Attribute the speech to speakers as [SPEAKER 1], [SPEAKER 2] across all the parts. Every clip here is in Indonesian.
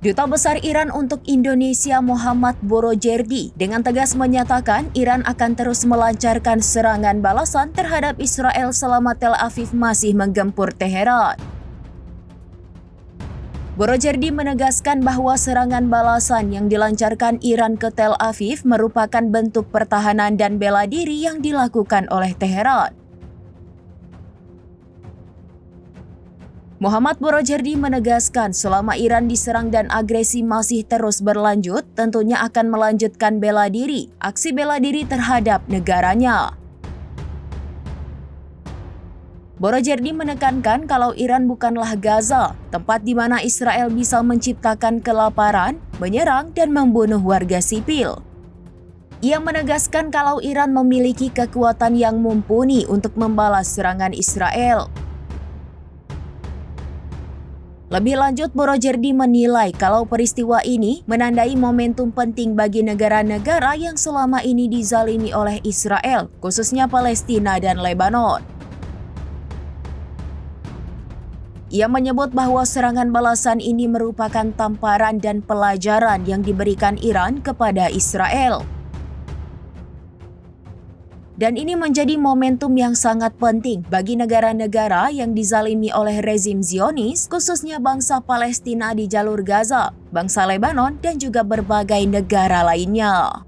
[SPEAKER 1] Duta Besar Iran untuk Indonesia Mohammad Borojerdi dengan tegas menyatakan Iran akan terus melancarkan serangan balasan terhadap Israel selama Tel Aviv masih menggempur Teheran. Borojerdi menegaskan bahwa serangan balasan yang dilancarkan Iran ke Tel Aviv merupakan bentuk pertahanan dan bela diri yang dilakukan oleh Teheran. Mohammad Borojerdi menegaskan selama Iran diserang dan agresi masih terus berlanjut, tentunya akan melanjutkan bela diri, aksi bela diri terhadap negaranya. Borojerdi menekankan kalau Iran bukanlah Gaza, tempat di mana Israel bisa menciptakan kelaparan, menyerang, dan membunuh warga sipil. Ia menegaskan kalau Iran memiliki kekuatan yang mumpuni untuk membalas serangan Israel. Lebih lanjut, Borojerdi menilai kalau peristiwa ini menandai momentum penting bagi negara-negara yang selama ini dizalimi oleh Israel, khususnya Palestina dan Lebanon. Ia menyebut bahwa serangan balasan ini merupakan tamparan dan pelajaran yang diberikan Iran kepada Israel. Dan ini menjadi momentum yang sangat penting bagi negara-negara yang dizalimi oleh rezim Zionis, khususnya bangsa Palestina di jalur Gaza, bangsa Lebanon, dan juga berbagai negara lainnya.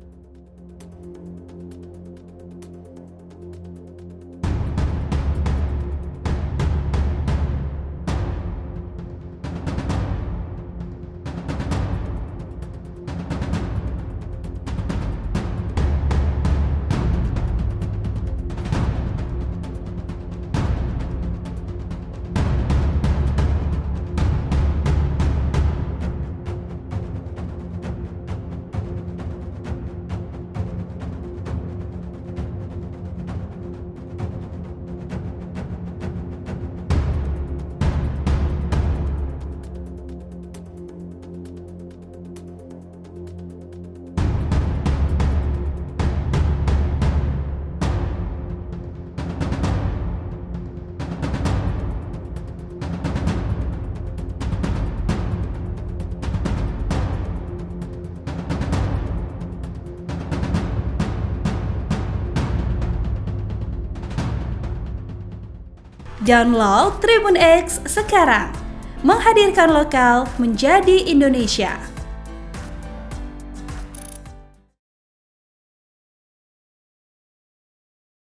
[SPEAKER 2] Download Tribun X sekarang, menghadirkan lokal menjadi Indonesia.